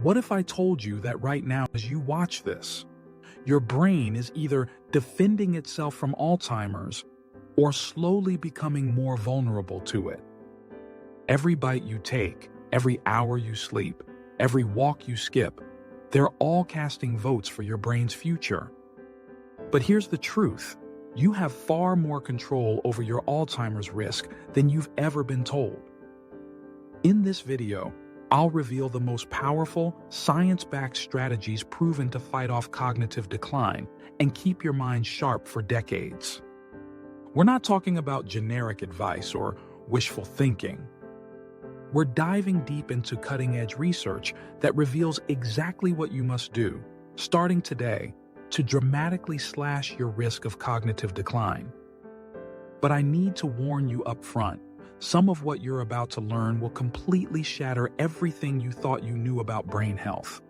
What if I told you that right now, as you watch this, your brain is either defending itself from Alzheimer's or slowly becoming more vulnerable to it? Every bite you take, every hour you sleep, every walk you skip, they're all casting votes for your brain's future. But here's the truth. You have far more control over your Alzheimer's risk than you've ever been told. In this video, I'll reveal the most powerful, science-backed strategies proven to fight off cognitive decline and keep your mind sharp for decades. We're not talking about generic advice or wishful thinking. We're diving deep into cutting-edge research that reveals exactly what you must do, starting today, to dramatically slash your risk of cognitive decline. But I need to warn you up front. Some of what you're about to learn will completely shatter everything you thought you knew about brain health.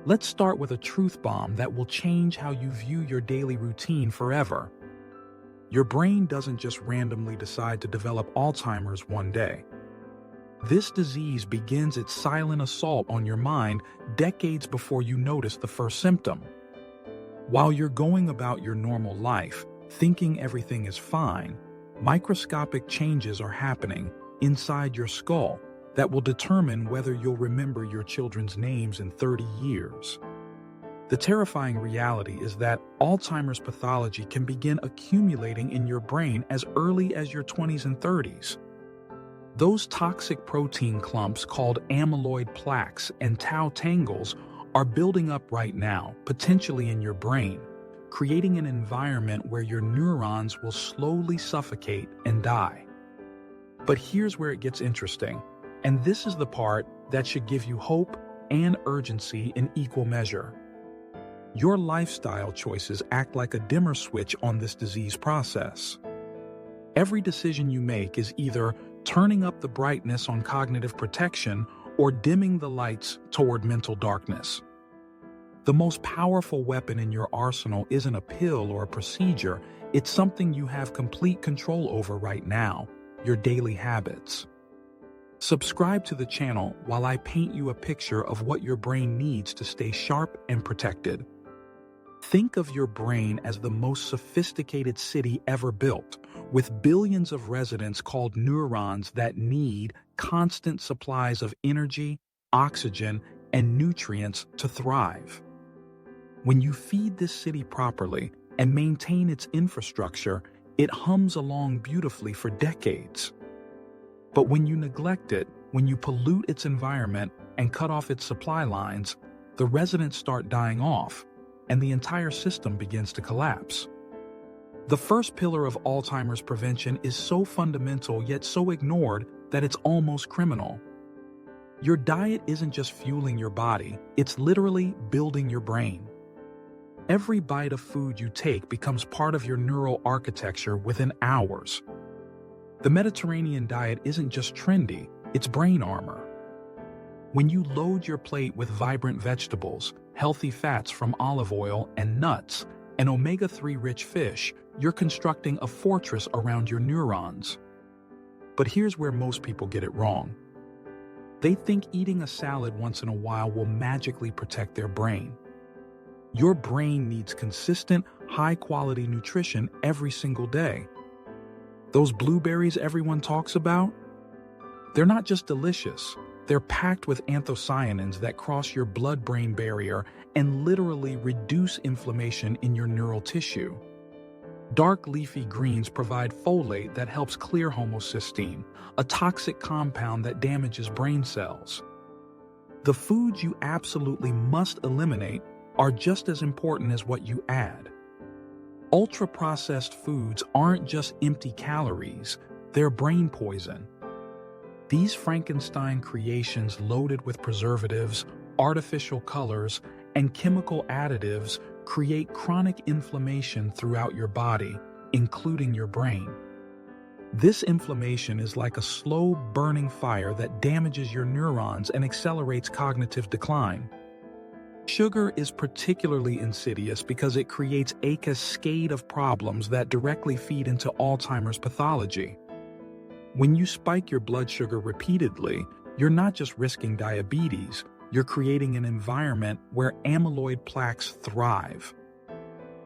Let's start with a truth bomb that will change how you view your daily routine forever. Your brain doesn't just randomly decide to develop Alzheimer's one day. This disease begins its silent assault on your mind decades before you notice the first symptom. While you're going about your normal life, thinking everything is fine, microscopic changes are happening inside your skull that will determine whether you'll remember your children's names in 30 years. The terrifying reality is that Alzheimer's pathology can begin accumulating in your brain as early as your 20s and 30s. Those toxic protein clumps called amyloid plaques and tau tangles are building up right now, potentially in your brain, creating an environment where your neurons will slowly suffocate and die. But here's where it gets interesting, and this is the part that should give you hope and urgency in equal measure. Your lifestyle choices act like a dimmer switch on this disease process. Every decision you make is either turning up the brightness on cognitive protection or dimming the lights toward mental darkness. The most powerful weapon in your arsenal isn't a pill or a procedure, it's something you have complete control over right now, your daily habits. Subscribe to the channel while I paint you a picture of what your brain needs to stay sharp and protected. Think of your brain as the most sophisticated city ever built, with billions of residents called neurons that need constant supplies of energy, oxygen, and nutrients to thrive. When you feed this city properly and maintain its infrastructure, it hums along beautifully for decades. But when you neglect it, when you pollute its environment and cut off its supply lines, the residents start dying off, and the entire system begins to collapse. The first pillar of Alzheimer's prevention is so fundamental yet so ignored that it's almost criminal. Your diet isn't just fueling your body, it's literally building your brain. Every bite of food you take becomes part of your neural architecture within hours. The Mediterranean diet isn't just trendy, it's brain armor. When you load your plate with vibrant vegetables, healthy fats from olive oil and nuts, and omega-3 rich fish, you're constructing a fortress around your neurons. But here's where most people get it wrong. They think eating a salad once in a while will magically protect their brain. Your brain needs consistent, high-quality nutrition every single day. Those blueberries everyone talks about? They're not just delicious. They're packed with anthocyanins that cross your blood-brain barrier and literally reduce inflammation in your neural tissue. Dark leafy greens provide folate that helps clear homocysteine, a toxic compound that damages brain cells. The foods you absolutely must eliminate are just as important as what you add. Ultra-processed foods aren't just empty calories, they're brain poison. These Frankenstein creations loaded with preservatives, artificial colors, and chemical additives create chronic inflammation throughout your body, including your brain. This inflammation is like a slow burning fire that damages your neurons and accelerates cognitive decline. Sugar is particularly insidious because it creates a cascade of problems that directly feed into Alzheimer's pathology. When you spike your blood sugar repeatedly, you're not just risking diabetes, you're creating an environment where amyloid plaques thrive.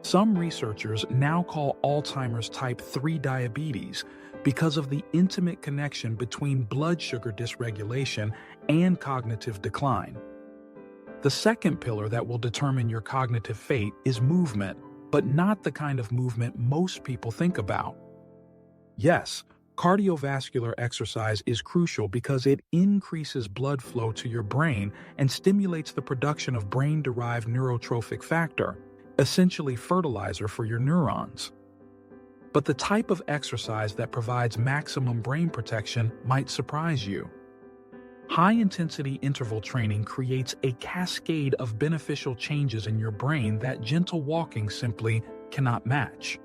Some researchers now call Alzheimer's type 3 diabetes because of the intimate connection between blood sugar dysregulation and cognitive decline. The second pillar that will determine your cognitive fate is movement, but not the kind of movement most people think about. Yes, cardiovascular exercise is crucial because it increases blood flow to your brain and stimulates the production of brain-derived neurotrophic factor, essentially fertilizer for your neurons. But the type of exercise that provides maximum brain protection might surprise you. High-intensity interval training creates a cascade of beneficial changes in your brain that gentle walking simply cannot match.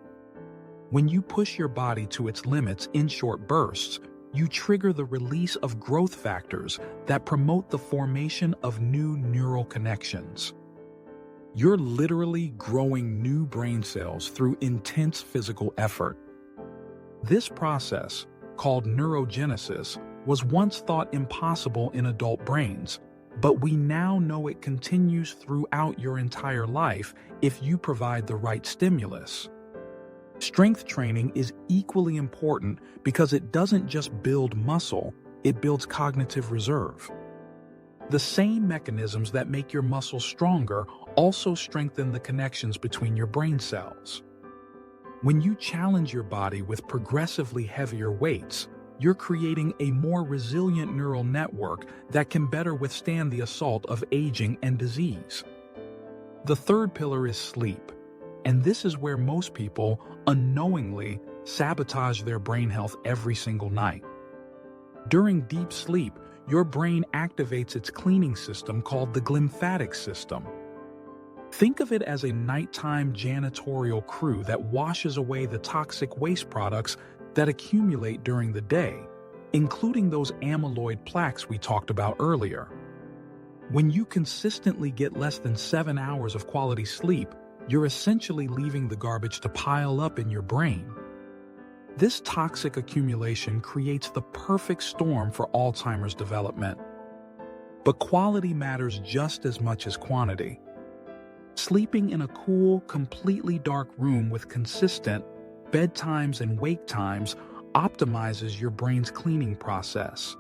When you push your body to its limits in short bursts, you trigger the release of growth factors that promote the formation of new neural connections. You're literally growing new brain cells through intense physical effort. This process, called neurogenesis, was once thought impossible in adult brains, but we now know it continues throughout your entire life if you provide the right stimulus. Strength training is equally important because it doesn't just build muscle, it builds cognitive reserve. The same mechanisms that make your muscles stronger also strengthen the connections between your brain cells. When you challenge your body with progressively heavier weights, you're creating a more resilient neural network that can better withstand the assault of aging and disease. The third pillar is sleep, and this is where most people unknowingly sabotage their brain health every single night. During deep sleep, your brain activates its cleaning system called the glymphatic system. Think of it as a nighttime janitorial crew that washes away the toxic waste products that accumulate during the day, including those amyloid plaques we talked about earlier. When you consistently get less than 7 hours of quality sleep, you're essentially leaving the garbage to pile up in your brain. This toxic accumulation creates the perfect storm for Alzheimer's development. But quality matters just as much as quantity. Sleeping in a cool, completely dark room with consistent bedtimes and wake times optimizes your brain's cleaning process.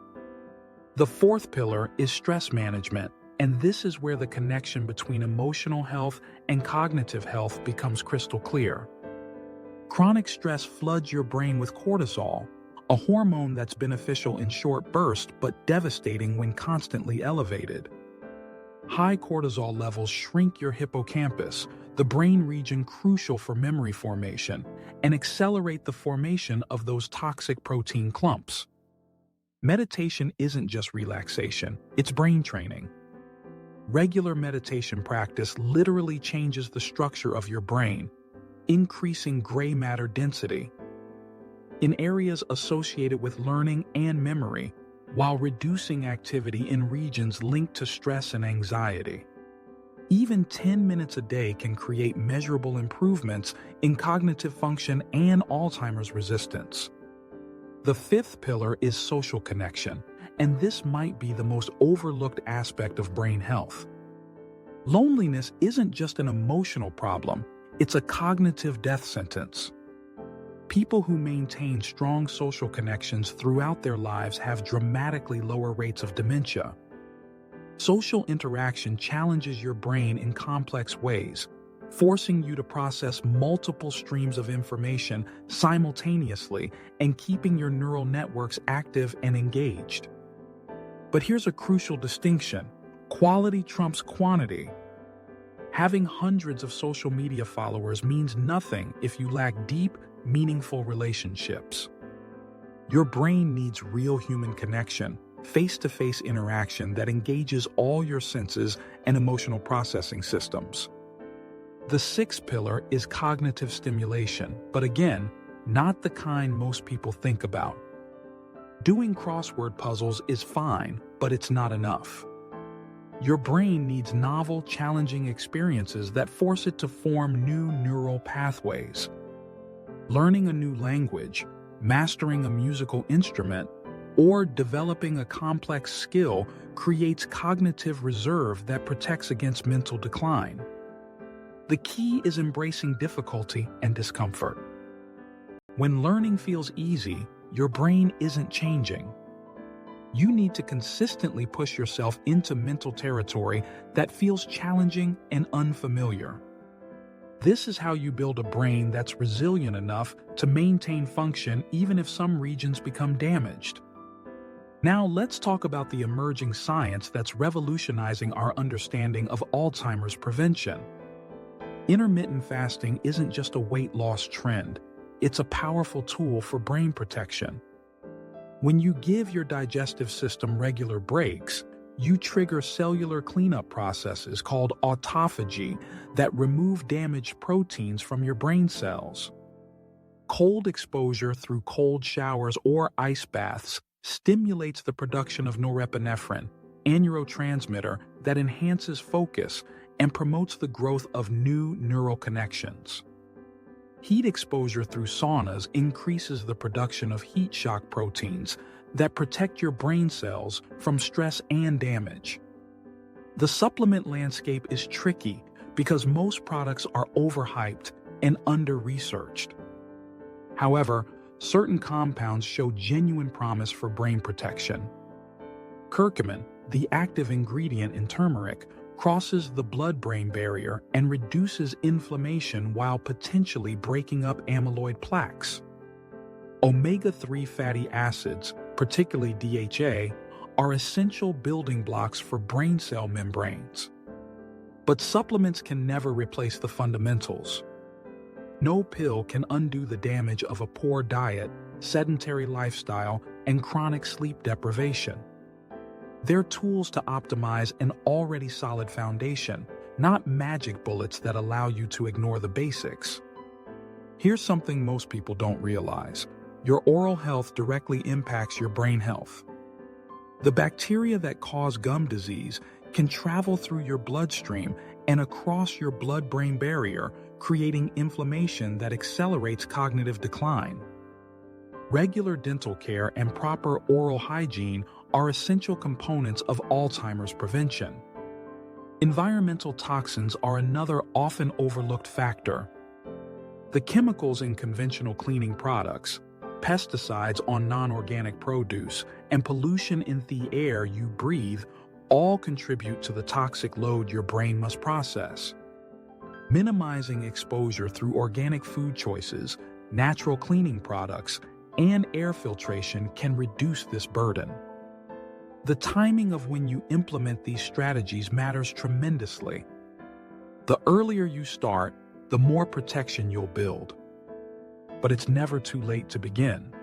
The fourth pillar is stress management, and this is where the connection between emotional health and cognitive health becomes crystal clear. Chronic stress floods your brain with cortisol, a hormone that's beneficial in short bursts but devastating when constantly elevated. High cortisol levels shrink your hippocampus, the brain region crucial for memory formation, and accelerate the formation of those toxic protein clumps. Meditation isn't just relaxation, it's brain training. Regular meditation practice literally changes the structure of your brain, increasing gray matter density in areas associated with learning and memory, while reducing activity in regions linked to stress and anxiety. Even 10 minutes a day can create measurable improvements in cognitive function and Alzheimer's resistance. The fifth pillar is social connection, and this might be the most overlooked aspect of brain health. Loneliness isn't just an emotional problem, it's a cognitive death sentence. People who maintain strong social connections throughout their lives have dramatically lower rates of dementia. Social interaction challenges your brain in complex ways, forcing you to process multiple streams of information simultaneously and keeping your neural networks active and engaged. But here's a crucial distinction: quality trumps quantity. Having hundreds of social media followers means nothing if you lack deep, meaningful relationships. Your brain needs real human connection, face-to-face interaction that engages all your senses and emotional processing systems. The sixth pillar is cognitive stimulation, but again, not the kind most people think about. Doing crossword puzzles is fine, but it's not enough. Your brain needs novel, challenging experiences that force it to form new neural pathways. Learning a new language, mastering a musical instrument, or developing a complex skill creates cognitive reserve that protects against mental decline. The key is embracing difficulty and discomfort. When learning feels easy, your brain isn't changing. You need to consistently push yourself into mental territory that feels challenging and unfamiliar. This is how you build a brain that's resilient enough to maintain function even if some regions become damaged. Now let's talk about the emerging science that's revolutionizing our understanding of Alzheimer's prevention. Intermittent fasting isn't just a weight loss trend, it's a powerful tool for brain protection. When you give your digestive system regular breaks, you trigger cellular cleanup processes called autophagy that remove damaged proteins from your brain cells. Cold exposure through cold showers or ice baths stimulates the production of norepinephrine, a neurotransmitter that enhances focus and promotes the growth of new neural connections. Heat exposure through saunas increases the production of heat shock proteins that protect your brain cells from stress and damage. The supplement landscape is tricky because most products are overhyped and under-researched. However, certain compounds show genuine promise for brain protection. Curcumin, the active ingredient in turmeric, crosses the blood-brain barrier and reduces inflammation while potentially breaking up amyloid plaques. Omega-3 fatty acids, particularly DHA, are essential building blocks for brain cell membranes. But supplements can never replace the fundamentals. No pill can undo the damage of a poor diet, sedentary lifestyle, and chronic sleep deprivation. They're tools to optimize an already solid foundation, not magic bullets that allow you to ignore the basics. Here's something most people don't realize. Your oral health directly impacts your brain health. The bacteria that cause gum disease can travel through your bloodstream and across your blood-brain barrier, creating inflammation that accelerates cognitive decline. Regular dental care and proper oral hygiene are essential components of Alzheimer's prevention. Environmental toxins are another often overlooked factor. The chemicals in conventional cleaning products, pesticides on non-organic produce, and pollution in the air you breathe all contribute to the toxic load your brain must process. Minimizing exposure through organic food choices, natural cleaning products, and air filtration can reduce this burden. The timing of when you implement these strategies matters tremendously. The earlier you start, the more protection you'll build. But it's never too late to begin.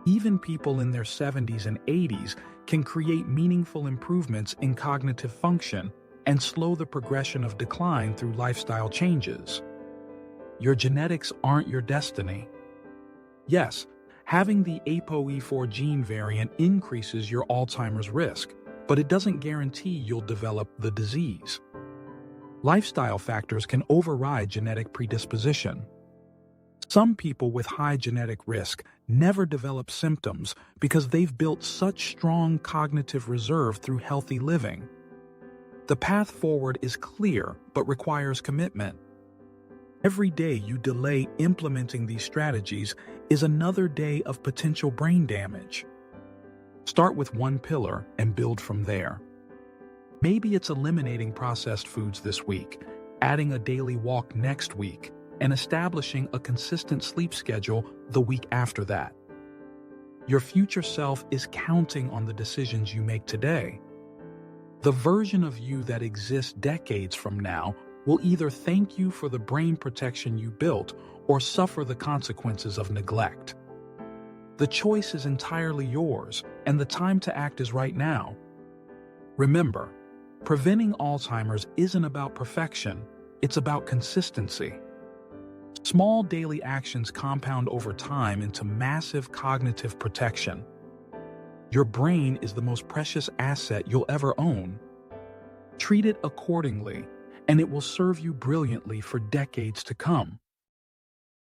Even people in their 70s and 80s can create meaningful improvements in cognitive function and slow the progression of decline through lifestyle changes. Your genetics aren't your destiny. Yes, having the ApoE4 gene variant increases your Alzheimer's risk, but it doesn't guarantee you'll develop the disease. Lifestyle factors can override genetic predisposition. Some people with high genetic risk never develop symptoms because they've built such strong cognitive reserve through healthy living. The path forward is clear but requires commitment. Every day you delay implementing these strategies is another day of potential brain damage. Start with one pillar and build from there. Maybe it's eliminating processed foods this week, adding a daily walk next week, and establishing a consistent sleep schedule the week after that. Your future self is counting on the decisions you make today. The version of you that exists decades from now will either thank you for the brain protection you built or suffer the consequences of neglect. The choice is entirely yours, and the time to act is right now. Remember, preventing Alzheimer's isn't about perfection, it's about consistency. Small daily actions compound over time into massive cognitive protection. Your brain is the most precious asset you'll ever own. Treat it accordingly, and it will serve you brilliantly for decades to come.